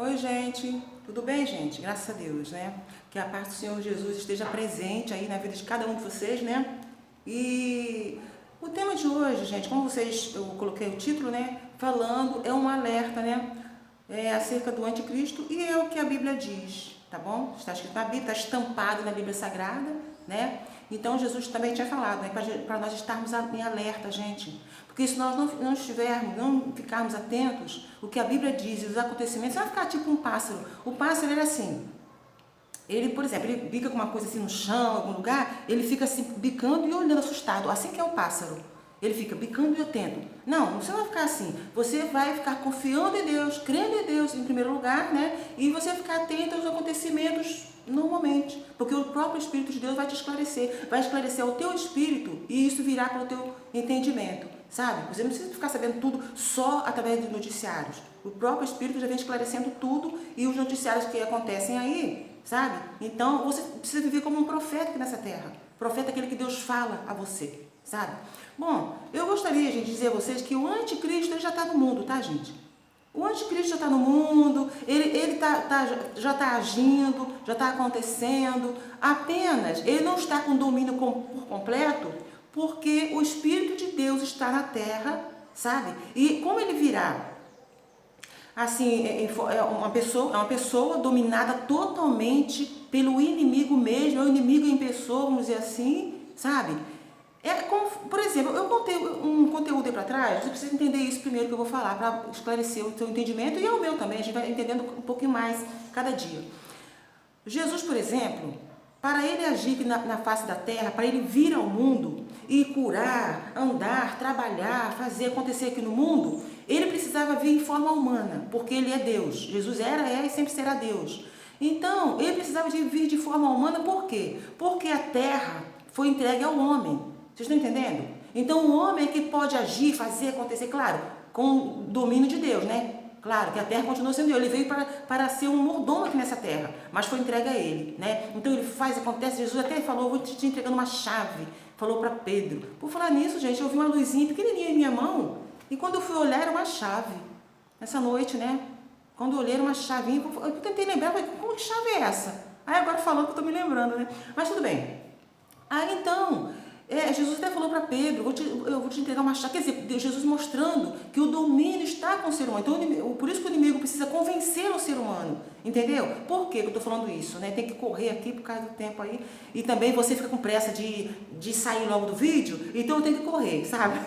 Oi, gente. Tudo bem, gente? Graças a Deus, né? Que a paz do Senhor Jesus esteja presente aí na vida de cada um de vocês, né? E o tema de hoje, gente, como eu coloquei o título, né? Falando, é um alerta, né? Acerca do anticristo e é o que a Bíblia diz, tá bom? Está escrito na Bíblia, está estampado na Bíblia Sagrada, né? Então Jesus também tinha falado, né? Para nós estarmos em alerta, gente. Porque se nós não estivermos, não ficarmos atentos, o que a Bíblia diz e os acontecimentos, você vai ficar tipo um pássaro. O pássaro era assim, ele, por exemplo, ele bica com uma coisa assim no chão, em algum lugar, ele fica assim bicando e olhando assustado. Assim que é o pássaro. Ele fica bicando e atento. Não, você não vai ficar assim. Você vai ficar confiando em Deus, crendo em Deus em primeiro lugar, né? E você vai ficar atento aos acontecimentos normalmente. Porque o próprio Espírito de Deus vai te esclarecer. Vai esclarecer ao teu espírito e isso virá para o teu entendimento. Sabe? Você não precisa ficar sabendo tudo só através dos noticiários. O próprio Espírito já vem esclarecendo tudo e os noticiários que acontecem aí, sabe? Então, você precisa viver como um profeta aqui nessa terra. Profeta é aquele que Deus fala a você, sabe? Bom, eu gostaria, gente, de dizer a vocês que o anticristo ele já está no mundo, tá, gente? O anticristo já está no mundo, já está agindo, já está acontecendo. Apenas, ele não está com domínio por completo, porque o Espírito de Deus está na terra, sabe? E como ele virá? Assim, é uma pessoa dominada totalmente pelo inimigo mesmo, é o inimigo em pessoa, vamos dizer assim, sabe? Como, por exemplo, eu contei um conteúdo aí para trás, você precisa entender isso primeiro que eu vou falar, para esclarecer o seu entendimento e o meu também, a gente vai entendendo um pouquinho mais cada dia. Jesus, por exemplo, para ele agir na face da terra, para ele vir ao mundo e curar, andar, trabalhar, fazer acontecer aqui no mundo, ele precisava vir em forma humana, porque ele é Deus. Jesus é e sempre será Deus. Então, ele precisava vir de forma humana, por quê? Porque a terra foi entregue ao homem. Vocês estão entendendo? Então, o homem é que pode agir, fazer acontecer, claro, com o domínio de Deus, né? Claro que a terra continua sendo Deus. Ele veio para ser um mordomo aqui nessa terra, mas foi entregue a ele, né? Então ele faz, acontece. Jesus até falou, eu vou te entregando uma chave. Falou para Pedro. Por falar nisso, gente, eu vi uma luzinha pequenininha em minha mão e quando eu fui olhar era uma chave. Nessa noite, né? Quando eu olhei era uma chavinha, eu tentei lembrar, mas como que chave é essa? Aí agora falando que eu estou me lembrando, né? Mas tudo bem. Aí então... Jesus até falou para Pedro, eu vou te entregar uma chave. Quer dizer, Jesus mostrando que o domínio está com o ser humano. Então, por isso que o inimigo precisa convencer o ser humano. Entendeu? Por que eu estou falando isso? Né? Tem que correr aqui por causa do tempo aí. E também você fica com pressa de sair logo do vídeo. Então eu tenho que correr, sabe?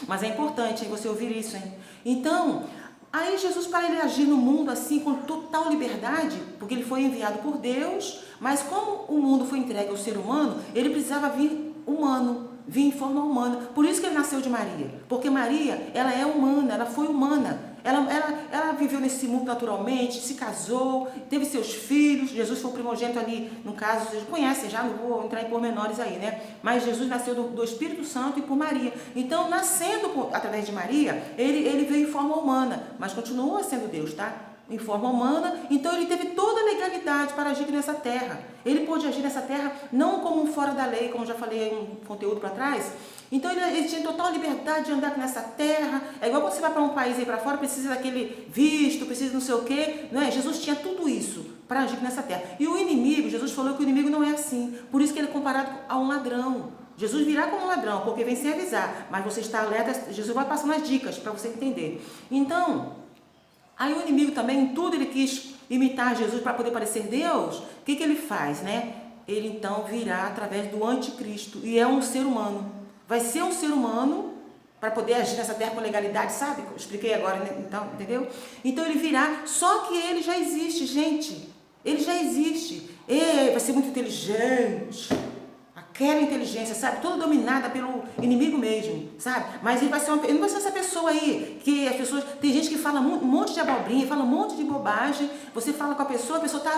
Mas é importante você ouvir isso, hein? Então, aí Jesus, para ele agir no mundo assim, com total liberdade, porque ele foi enviado por Deus, mas como o mundo foi entregue ao ser humano, ele precisava vir humano, vir em forma humana. Por isso que ele nasceu de Maria. Porque Maria, ela é humana, ela foi humana. Ela viveu nesse mundo naturalmente, se casou, teve seus filhos. Jesus foi o primogênito ali, no caso, vocês conhecem já, não vou entrar em pormenores aí, né? Mas Jesus nasceu do Espírito Santo e por Maria. Então, nascendo através de Maria, ele veio em forma humana, mas continua sendo Deus, tá? Em forma humana, então ele teve toda a legalidade para agir nessa terra. Ele pôde agir nessa terra não como um fora da lei, como já falei em um conteúdo para trás. Então ele tinha total liberdade de andar nessa terra. É igual quando você vai para um país aí para fora, precisa daquele visto, precisa não sei o quê, não é? Jesus tinha tudo isso para agir nessa terra. E o inimigo, Jesus falou que o inimigo não é assim. Por isso que ele é comparado a um ladrão. Jesus virá como um ladrão, porque vem sem avisar. Mas você está alerta, Jesus vai passando as dicas para você entender. Então... aí o inimigo também, em tudo ele quis imitar Jesus para poder parecer Deus. O que ele faz, né? Ele então virá através do anticristo e é um ser humano. Vai ser um ser humano para poder agir nessa terra com legalidade, sabe? Eu expliquei agora, né? Então, entendeu? Então ele virá, só que ele já existe, gente. Ele já existe. Ele vai ser muito inteligente. Aquela inteligência, sabe? Toda dominada pelo inimigo mesmo, sabe? Mas ele não vai ser essa pessoa aí, que as pessoas... tem gente que fala um monte de abobrinha, fala um monte de bobagem, você fala com a pessoa está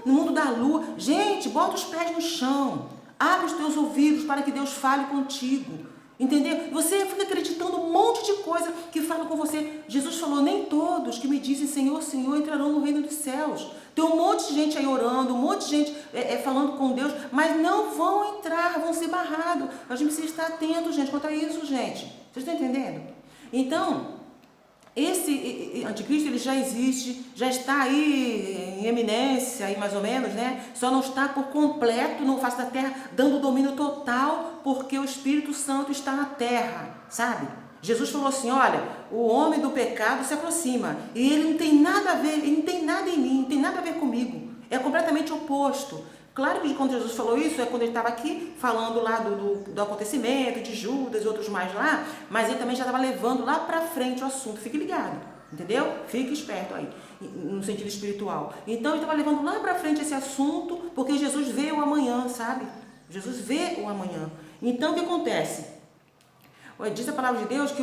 no mundo da lua. Gente, bota os pés no chão, abre os teus ouvidos para que Deus fale contigo. Entendeu? Você fica acreditando um monte de coisa que falam com você. Jesus falou, nem todos que me dizem Senhor, Senhor entrarão no reino dos céus. Tem um monte de gente aí orando, um monte de gente falando com Deus, mas não vão entrar, vão ser barrados. A gente precisa estar atento, gente, quanto a isso, gente. Vocês estão entendendo? Então, esse anticristo ele já existe, já está aí em eminência, aí mais ou menos, né? Só não está por completo no face da terra, dando domínio total, porque o Espírito Santo está na terra, sabe? Jesus falou assim, olha, o homem do pecado se aproxima, e ele não tem nada a ver, ele não tem nada em mim, não tem nada a ver comigo, é completamente oposto. Claro que quando Jesus falou isso, é quando ele estava aqui falando lá do acontecimento, de Judas e outros mais lá, mas ele também já estava levando lá para frente o assunto, fique ligado, entendeu? Fique esperto aí, no sentido espiritual. Então ele estava levando lá para frente esse assunto, porque Jesus vê o amanhã, sabe? Jesus vê o amanhã. Então o que acontece? Diz a palavra de Deus que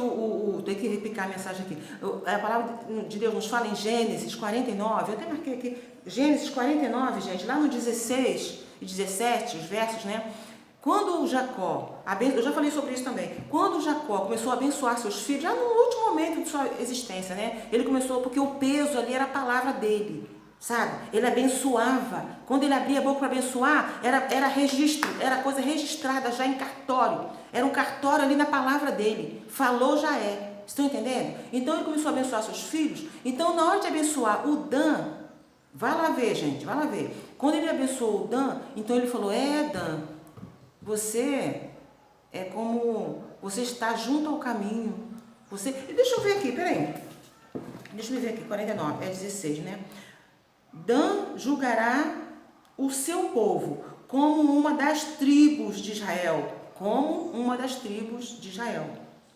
tem que repicar a mensagem aqui. A palavra de Deus nos fala em Gênesis 49, eu até marquei aqui, Gênesis 49, gente, lá no 16 e 17, os versos, né? Quando o Jacó, eu já falei sobre isso também, quando o Jacó começou a abençoar seus filhos, já no último momento de sua existência, né? Ele começou, porque o peso ali era a palavra dele. Sabe? Ele abençoava. Quando ele abria a boca para abençoar, era registro, era coisa registrada já em cartório. Era um cartório ali na palavra dele. Falou, já é. Estão entendendo? Então ele começou a abençoar seus filhos. Então, na hora de abençoar o Dan, vai lá ver, gente, vai lá ver. Quando ele abençoou o Dan, então ele falou, Dan, você é como, você está junto ao caminho. Deixa eu ver aqui, peraí. Deixa eu ver aqui, 49, é 16, né? Dan julgará o seu povo como uma das tribos de Israel. Como uma das tribos de Israel.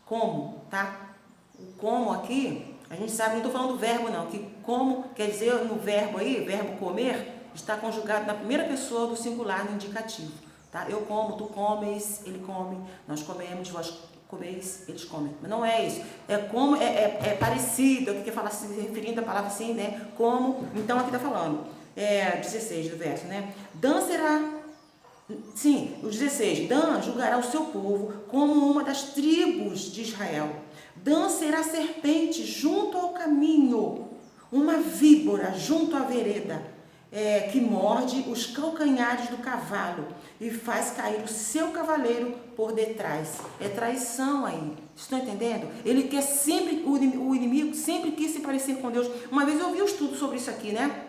Como, tá? O como aqui, a gente sabe, não estou falando do verbo não, que como quer dizer no verbo aí, verbo comer, está conjugado na primeira pessoa do singular, no indicativo. Tá? Eu como, tu comes, ele come, nós comemos, vós comeis, eles comem. Mas não é isso. É como, é parecido, é o que quer falar, se referindo à palavra assim, né? Como, então aqui está falando, 16 do verso, né? Dan será, sim, o 16, Dan julgará o seu povo como uma das tribos de Israel. Dan será serpente junto ao caminho, uma víbora junto à vereda, que morde os calcanhares do cavalo e faz cair o seu cavaleiro por detrás. É traição aí. Estão entendendo? Ele quer sempre, o inimigo sempre quis se parecer com Deus. Uma vez eu ouvi um estudo sobre isso aqui, né?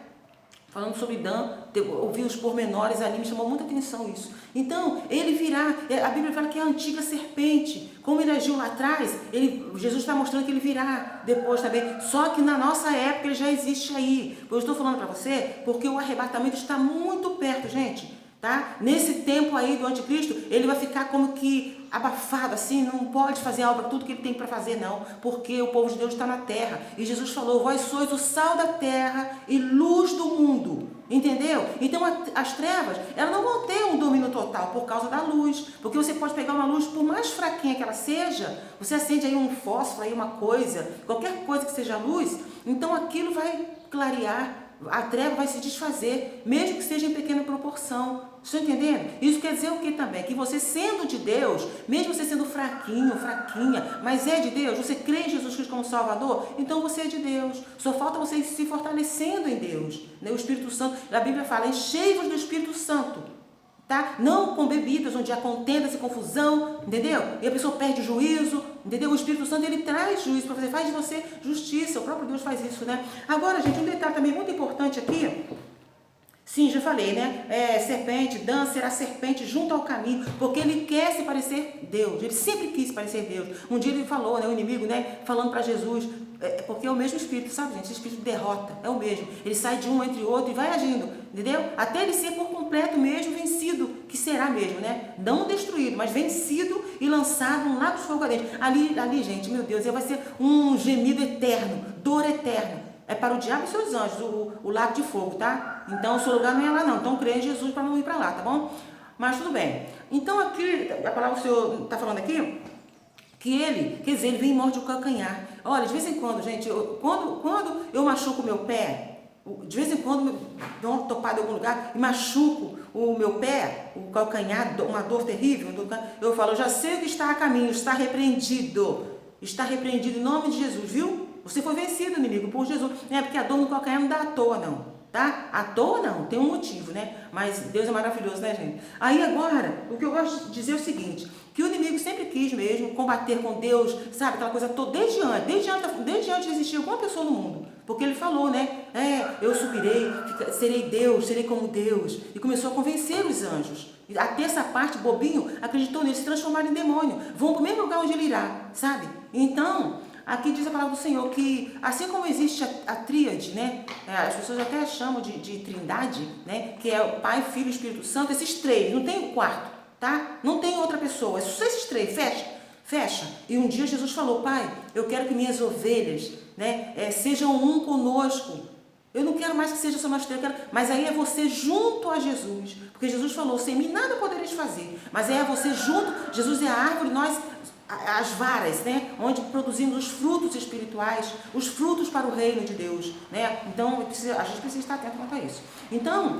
Falando sobre Dan, ouvi os pormenores ali, me chamou muita atenção isso. Então, ele virá, a Bíblia fala que é a antiga serpente. Como ele agiu lá atrás, Jesus está mostrando que ele virá depois também. Só que na nossa época ele já existe aí. Eu estou falando para você porque o arrebatamento está muito perto, gente. Tá? Nesse tempo aí do anticristo, ele vai ficar como que abafado, assim, não pode fazer algo, tudo que ele tem para fazer, não, porque o povo de Deus está na terra, e Jesus falou, vós sois o sal da terra e luz do mundo, entendeu? Então as trevas, elas não vão ter um domínio total por causa da luz, porque você pode pegar uma luz, por mais fraquinha que ela seja, você acende aí um fósforo, aí uma coisa, qualquer coisa que seja luz, então aquilo vai clarear, a treva vai se desfazer, mesmo que seja em pequena proporção. Estão entendendo? Isso quer dizer o que também? Que você sendo de Deus, mesmo você sendo fraquinho, fraquinha, mas é de Deus, você crê em Jesus Cristo como Salvador, então você é de Deus. Só falta você ir se fortalecendo em Deus. Né? O Espírito Santo, a Bíblia fala, enchei-vos do Espírito Santo. Tá? Não com bebidas onde há contendas e confusão, entendeu? E a pessoa perde o juízo, entendeu? O Espírito Santo, ele traz juízo para você, faz de você justiça, o próprio Deus faz isso, né? Agora, gente, um detalhe também muito importante aqui, sim, já falei, né? Serpente, Dan será serpente junto ao caminho, porque ele quer se parecer Deus, ele sempre quis se parecer Deus. Um dia ele falou, né, o inimigo, né, falando para Jesus, porque é o mesmo Espírito, sabe, gente? Esse Espírito derrota, é o mesmo. Ele sai de um entre outro e vai agindo, entendeu? Até ele ser por completo mesmo vencido, que será mesmo, né? Não destruído, mas vencido e lançado num lago de fogo ardente. Ali, gente, meu Deus, vai ser um gemido eterno, dor eterna. É para o diabo e seus anjos, o lago de fogo, tá? Então, o seu lugar não é lá não. Então, creia em Jesus para não ir para lá, tá bom? Mas tudo bem. Então, aqui, a palavra que o Senhor está falando aqui, que ele, quer dizer, ele vem e morde o calcanhar. Olha, de vez em quando, gente, quando eu machuco o meu pé, de vez em quando dou uma topada em algum lugar e machuco o meu pé, o calcanhar, uma dor terrível, eu falo, eu já sei o que está a caminho, está repreendido em nome de Jesus, viu? Você foi vencido, inimigo, por Jesus. Não é porque a dor no calcanhar não dá à toa, não. tá? À toa não, tem um motivo, né? Mas Deus é maravilhoso, né, gente? Aí agora, o que eu gosto de dizer é o seguinte, que o inimigo sempre quis mesmo combater com Deus, sabe? Aquela coisa toda, desde antes de existir alguma pessoa no mundo. Porque ele falou, né? Eu subirei, serei Deus, serei como Deus. E começou a convencer os anjos. Até essa parte, bobinho, acreditou nele, se transformaram em demônio. Vão para o mesmo lugar onde ele irá, sabe? Então, aqui diz a palavra do Senhor que, assim como existe a tríade, né? As pessoas até chamam de trindade, né? Que é o Pai, Filho e Espírito Santo, esses três, não tem o quarto, tá? Não tem outra pessoa, é só esses três, fecha. E um dia Jesus falou, Pai, eu quero que minhas ovelhas, né, sejam um conosco. Eu não quero mais que seja só nós três, mas aí é você junto a Jesus. Porque Jesus falou, sem mim nada podereis fazer. Mas aí é você junto, Jesus é a árvore, nós as varas, né? Onde produzimos os frutos espirituais, os frutos para o reino de Deus, né? Então, a gente precisa estar atento quanto a isso. Então,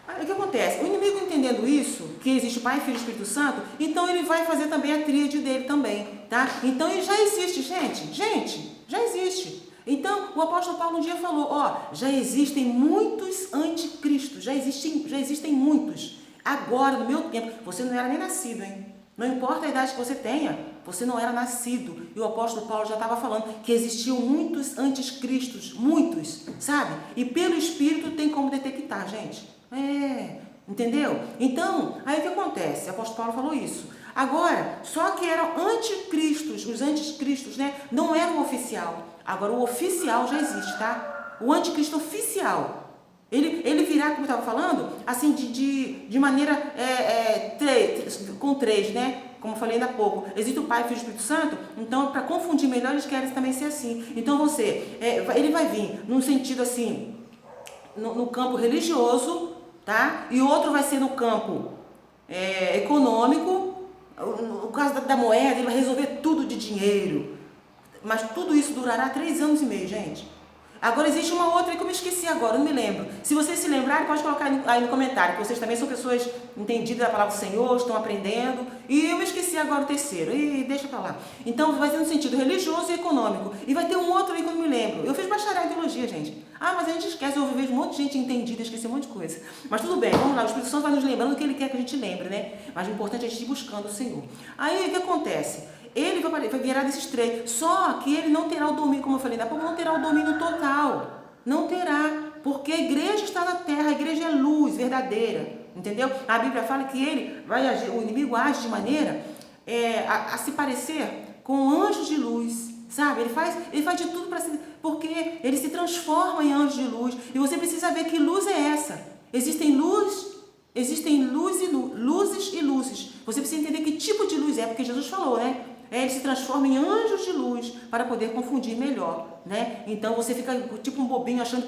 o que acontece? O inimigo entendendo isso, que existe Pai, Filho e Espírito Santo, então ele vai fazer também a tríade dele também, tá? Então, ele já existe, gente, já existe. Então, o apóstolo Paulo um dia falou, já existem muitos anticristos, já existem muitos. Agora, no meu tempo, você não era nem nascido, hein? Não importa a idade que você tenha, você não era nascido. E o apóstolo Paulo já estava falando que existiam muitos anticristos, muitos, sabe? E pelo Espírito tem como detectar, gente. Entendeu? Então, aí o que acontece? O apóstolo Paulo falou isso. Agora, só que eram anticristos, os anticristos, né? Não era o oficial. Agora, o oficial já existe, tá? O anticristo oficial. Ele virá, como eu estava falando, assim, de maneira com três, né? Como eu falei ainda há pouco. Existe o Pai, Filho e Espírito Santo, então, para confundir melhor, eles querem também ser assim. Então, ele vai vir num sentido assim, no campo religioso, tá? E outro vai ser no campo econômico. No caso da moeda, ele vai resolver tudo de dinheiro. Mas tudo isso durará 3 anos e meio, gente. Agora existe uma outra que eu me esqueci agora, não me lembro. Se vocês se lembrarem, pode colocar aí no comentário, que vocês também são pessoas entendidas da palavra do Senhor, estão aprendendo. E eu me esqueci agora o terceiro, e deixa pra lá. Então vai ser no sentido religioso e econômico. E vai ter um outro aí que eu não me lembro. Eu fiz bacharel em teologia, gente. Mas a gente esquece, eu vejo um monte de gente entendida, esqueci um monte de coisa. Mas tudo bem, vamos lá, o Espírito Santo vai nos lembrando o que ele quer que a gente lembre, né? Mas o importante é a gente ir buscando o Senhor. Aí o que acontece? Ele vai virar desses três, só que ele não terá o domínio, como eu falei, não terá o domínio total, não terá, porque a igreja está na terra, a igreja é luz verdadeira, entendeu? A Bíblia fala que ele vai agir, o inimigo age de maneira a se parecer com anjos de luz, sabe? Ele faz de tudo porque ele se transforma em anjo de luz, e você precisa ver que luz é essa. Existem luzes e luzes. Você precisa entender que tipo de luz é, porque Jesus falou, né? Ele se transforma em anjos de luz para poder confundir melhor, né? Então você fica tipo um bobinho achando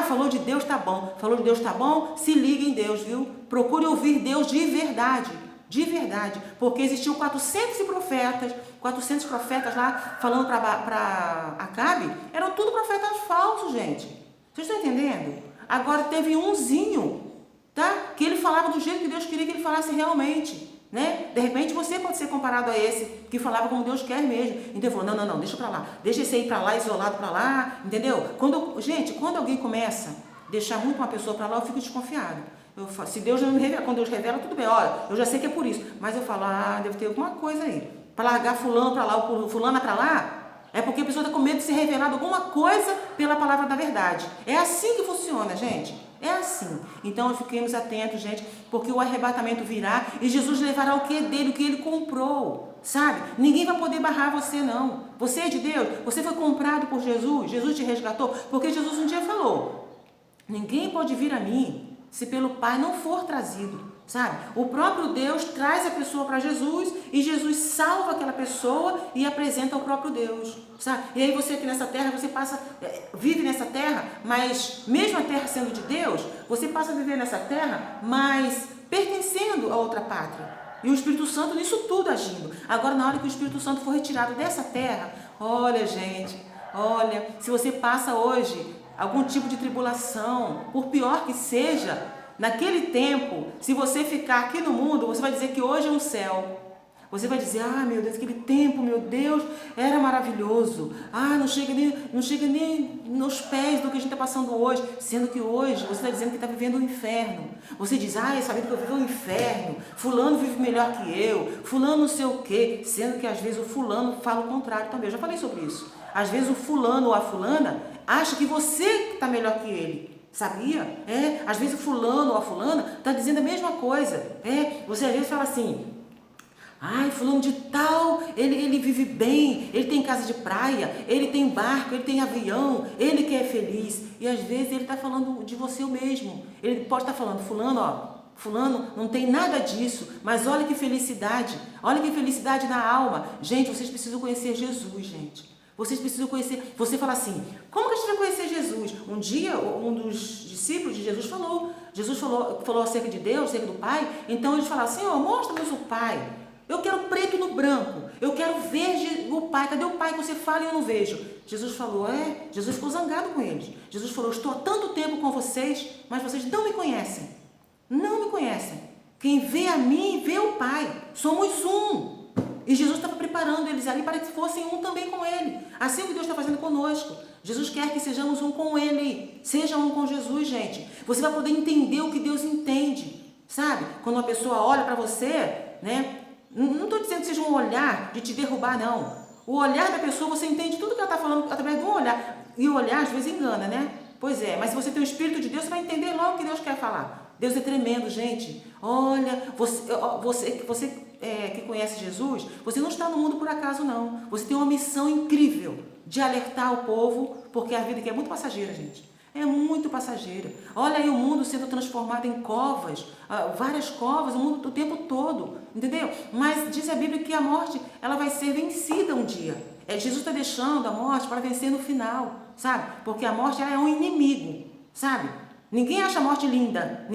falou de Deus, tá bom. Falou de Deus, tá bom? Se liga em Deus, viu? Procure ouvir Deus de verdade, porque existiam 400 profetas lá falando para Acabe, eram tudo profetas falsos, gente. Vocês estão entendendo? Agora teve umzinho, tá? Que ele falava do jeito que Deus queria que ele falasse realmente. Né? De repente você pode ser comparado a esse que falava como Deus quer mesmo. Então ele falou, não, deixa pra lá, deixa esse aí pra lá, isolado pra lá, entendeu? Quando alguém começa a deixar muito uma pessoa pra lá, eu fico desconfiado. Se Deus não me revela, quando Deus revela, tudo bem, olha, eu já sei que é por isso, mas eu falo, deve ter alguma coisa aí, pra largar fulano pra lá, ou fulana pra lá, é porque a pessoa está com medo de ser revelado alguma coisa pela palavra da verdade. É assim que funciona, gente. É assim. Então fiquemos atentos, gente, porque o arrebatamento virá e Jesus levará o que é dele, o que ele comprou, sabe? Ninguém vai poder barrar você, não. Você é de Deus, você foi comprado por Jesus, Jesus te resgatou, porque Jesus um dia falou, ninguém pode vir a mim se pelo Pai não for trazido, sabe? O próprio Deus traz a pessoa para Jesus e Jesus salva aquela pessoa e apresenta ao próprio Deus, sabe? E aí você aqui nessa terra, você vive nessa terra, mas mesmo a terra sendo de Deus, você passa a viver nessa terra, mas pertencendo a outra pátria. E o Espírito Santo nisso tudo agindo. Agora, na hora que o Espírito Santo for retirado dessa terra, olha, gente, se você passa hoje algum tipo de tribulação, por pior que seja, naquele tempo, se você ficar aqui no mundo, você vai dizer que hoje é um céu. Você vai dizer, ah, meu Deus, aquele tempo, meu Deus, era maravilhoso. Ah, não chega nem nos pés do que a gente está passando hoje. Sendo que hoje você está dizendo que está vivendo um inferno. Você diz, ah, essa vida que eu vivo é um inferno. Fulano vive melhor que eu. Fulano não sei o quê. Sendo que às vezes o fulano fala o contrário também. Eu já falei sobre isso. Às vezes o fulano ou a fulana acha que você está melhor que ele. Sabia? Às vezes o fulano ou a fulana está dizendo a mesma coisa. Você às vezes fala assim, ai, fulano de tal, ele vive bem, ele tem casa de praia, ele tem barco, ele tem avião, ele que é feliz. E às vezes ele está falando de você mesmo. Ele pode estar falando, fulano não tem nada disso, mas olha que felicidade na alma. Gente, vocês precisam conhecer Jesus, gente. Vocês precisam conhecer. Você fala assim, como que a gente vai conhecer Jesus? Um dia, um dos discípulos de Jesus falou. Jesus falou acerca de Deus, acerca do Pai. Então eles falaram, Senhor, mostra-nos o Pai. Eu quero preto no branco. Eu quero ver o Pai. Cadê o Pai que você fala e eu não vejo? Jesus falou, Jesus ficou zangado com eles. Jesus falou, estou há tanto tempo com vocês, mas vocês não me conhecem. Não me conhecem. Quem vê a mim, vê o Pai. Somos um. E Jesus estava preparando eles ali para que fossem um também com Ele. Assim que Deus está fazendo conosco. Jesus quer que sejamos um com Ele. Seja um com Jesus, gente. Você vai poder entender o que Deus entende. Sabe? Quando uma pessoa olha para você, né? Não estou dizendo que seja um olhar de te derrubar, não. O olhar da pessoa, você entende tudo que ela está falando através de um olhar. E o olhar, às vezes, engana, né? Pois é, mas se você tem o Espírito de Deus, você vai entender logo o que Deus quer falar. Deus é tremendo, gente. Olha, você que conhece Jesus, você não está no mundo por acaso, não. Você tem uma missão incrível de alertar o povo, porque a vida aqui é muito passageira, gente. É muito passageira. Olha aí o mundo sendo transformado em covas, várias covas, o mundo o tempo todo, entendeu? Mas diz a Bíblia que a morte, ela vai ser vencida um dia. Jesus está deixando a morte para vencer no final, sabe? Porque a morte, ela é um inimigo, sabe? Ninguém acha a morte linda.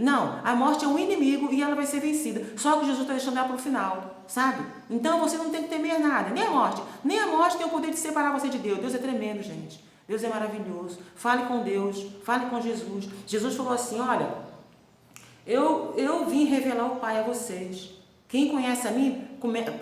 Não. A morte é um inimigo e ela vai ser vencida. Só que Jesus está deixando ela para o final, sabe? Então você não tem que temer nada. Nem a morte. Nem a morte tem o poder de separar você de Deus. Deus é tremendo, gente. Deus é maravilhoso. Fale com Deus. Fale com Jesus. Jesus falou assim, olha, eu vim revelar o Pai a vocês. Quem conhece a mim,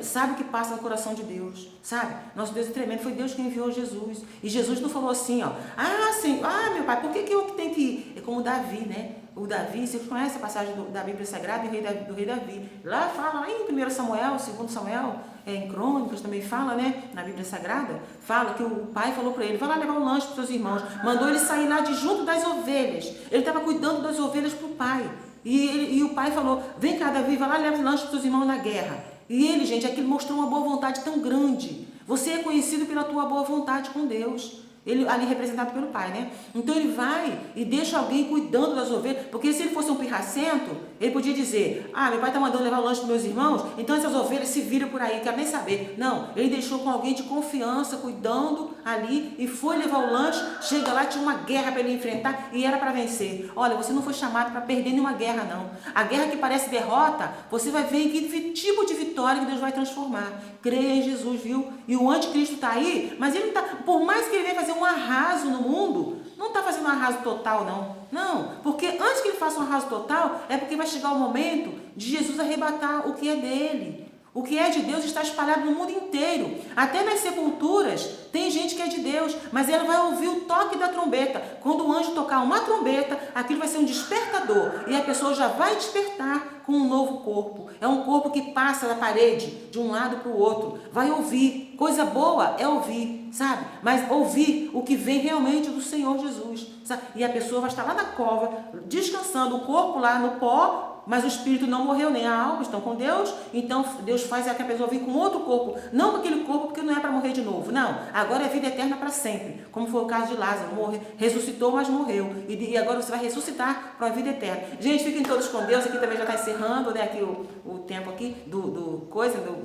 sabe o que passa no coração de Deus, sabe? Nosso Deus é tremendo, foi Deus que enviou Jesus. E Jesus não falou assim, meu Pai, por que eu tenho que ir? É como Davi, né? O Davi, vocês conhecem a passagem da Bíblia Sagrada do rei Davi. Lá fala, lá em 1 Samuel, 2 Samuel, em Crônicas também fala, né? Na Bíblia Sagrada, fala que o pai falou para ele, vai lá levar um lanche para os seus irmãos. Mandou ele sair lá de junto das ovelhas. Ele estava cuidando das ovelhas para o pai. E o pai falou, vem cá, Davi, vai lá e leva o lanche para os seus irmãos na guerra. E ele, gente, aquilo mostrou uma boa vontade tão grande. Você é conhecido pela tua boa vontade com Deus. Ele ali representado pelo pai, né? Então ele vai e deixa alguém cuidando das ovelhas, porque se ele fosse um pirracento, ele podia dizer, meu pai está mandando levar o lanche para meus irmãos, então essas ovelhas se viram por aí, quero nem saber. Não, ele deixou com alguém de confiança, cuidando ali, e foi levar o lanche, chega lá, tinha uma guerra para ele enfrentar, e era para vencer. Olha, você não foi chamado para perder nenhuma guerra, não. A guerra que parece derrota, você vai ver em que tipo de vitória que Deus vai transformar. Creia em Jesus, viu? E o anticristo está aí, mas ele está, por mais que ele venha fazer um arraso no mundo, não está fazendo um arraso total, não. Não, porque antes que ele faça um arraso total, é porque vai chegar o momento de Jesus arrebatar o que é dele. O que é de Deus está espalhado no mundo inteiro. Até nas sepulturas tem gente que é de Deus, mas ela vai ouvir o toque da trombeta. Quando o anjo tocar uma trombeta, aquilo vai ser um despertador. E a pessoa já vai despertar com um novo corpo. É um corpo que passa da parede, de um lado para o outro. Vai ouvir. Coisa boa é ouvir, sabe? Mas ouvir o que vem realmente do Senhor Jesus. Sabe? E a pessoa vai estar lá na cova, descansando, o corpo lá no pó, mas o espírito não morreu, nem a alma, estão com Deus. Então Deus faz que a pessoa venha com outro corpo, não com aquele corpo, porque não é para morrer de novo, não, agora é vida eterna para sempre, como foi o caso de Lázaro, ressuscitou, mas morreu, e agora você vai ressuscitar para a vida eterna. Gente, fiquem todos com Deus. Aqui também já está encerrando, né, aqui o tempo aqui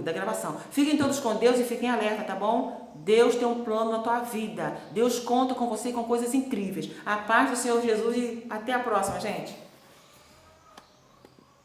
da gravação. Fiquem todos com Deus e fiquem alerta, tá bom? Deus tem um plano na tua vida. Deus conta com você com coisas incríveis. A paz do Senhor Jesus e até a próxima, gente.